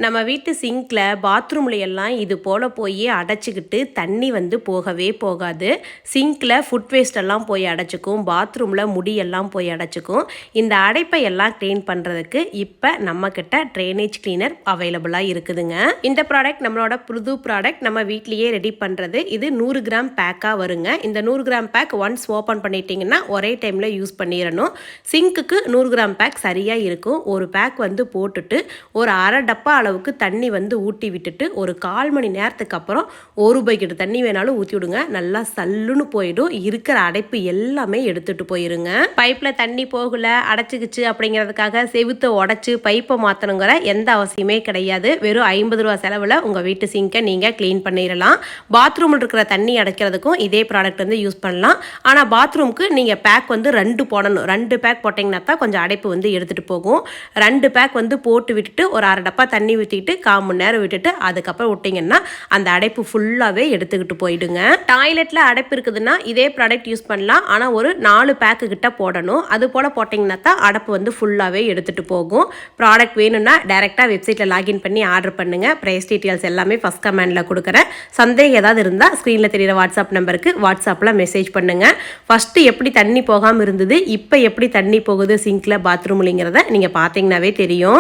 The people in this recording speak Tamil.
நம்ம வீட்டு சிங்க்ல பாத்ரூம்ல எல்லாம் இது போல் போய் அடைச்சிக்கிட்டு தண்ணி போகவே போகாது. சிங்க்ல ஃபுட் வேஸ்ட் எல்லாம் போய் அடைச்சிக்கும், பாத்ரூமில் முடியெல்லாம் போய் அடைச்சிக்கும். இந்த அடைப்பை எல்லாம் க்ளீன் பண்ணுறதுக்கு இப்போ நம்மக்கிட்ட ட்ரைனேஜ் கிளீனர் அவைலபிளாக இருக்குதுங்க. இந்த ப்ராடக்ட் நம்மளோட புது ப்ராடக்ட், நம்ம வீட்லேயே ரெடி பண்ணுறது. இது 100 கிராம் பேக்காக வருங்க. இந்த 100 கிராம் பேக் ஒன்ஸ் ஓப்பன் பண்ணிட்டீங்கன்னா ஒரே டைமில் யூஸ் பண்ணிடணும். சிங்க்குக்கு 100 கிராம் பேக் சரியாக இருக்கும். ஒரு பேக் போட்டுட்டு ஒரு அரை டப்பா அளவுக்கு தண்ணி ஊற்றி விட்டுட்டு ஒரு 1/4 மணி நேரத்துக்கு அப்புறம் 1 பக்கெட் தண்ணி வேணாலும் ஊற்றி விடுங்க. நல்லா சல்லுன்னு போயிடும். இருக்கிற அடைப்பு எல்லாமே எடுத்துட்டு போயிருங்க. பைப்பில் தண்ணி போகல, அடைச்சிக்கிச்சு அப்படிங்கிறதுக்காக செவுத்தை உடச்சி பைப்பை மாற்றணுங்கிற எந்த அவசியமே கிடையாது. வெறும் 50 ரூபா செலவில் உங்கள் வீட்டு சிங்கை நீங்கள் க்ளீன் பண்ணிடலாம். பாத்ரூமில் இருக்கிற தண்ணி அடைக்கிறதுக்கும் இதே ப்ராடக்ட் யூஸ் பண்ணலாம். ஆனால் பாத்ரூமுக்கு நீங்கள் பேக் 2 போடணும். 2 பேக் போட்டிங்கன்னா தான் கொஞ்சம் அடைப்பு எடுத்துகிட்டு போகும். 2 பேக் போட்டு விட்டுட்டு ஒரு அரை டப்பா தண்ணி ஊற்றிட்டு 1/4 மணி நேரம் விட்டுட்டு அதுக்கப்புறம் விட்டிங்கன்னா அந்த அடைப்பு ஃபுல்லாகவே எடுத்துக்கிட்டு போயிடுங்க. டாய்லெட்டில் அடைப்பு இருக்குதுன்னா இதே ப்ராடக்ட் யூஸ் பண்ணலாம். ஆனால் ஒரு 4 பேக்கு கிட்ட போடணும். அது போல் போட்டிங்கன்னா தான் அடைப்பு ஃபுல்லாகவே எடுத்துகிட்டு போகும். ப்ராடக்ட் வேணும்னா டைரெக்டாக வெப்சைட்டில் லாகின் பண்ணி ஆர்டர் பண்ணுங்கள். ப்ரைஸ் டீட்டெயில்ஸ் எல்லாமே ஃபஸ்ட் கமெண்டில் கொடுக்குறேன். சந்தேகம் ஏதாவது இருந்தால் ஸ்க்ரீனில் தெரிகிற வாட்ஸ்அப் நம்பருக்கு வாட்ஸ்அப்பில் மெசேஜ் பண்ணுங்கள். ஃபஸ்ட்டு எப்படி தண்ணி போகாமல் இருந்தது, இப்போ எப்படி தண்ணி போகுது சிங்க்கில் பாத்ரூம்லிங்கிறத நீங்கள் பார்த்தீங்கன்னாவே தெரியும்.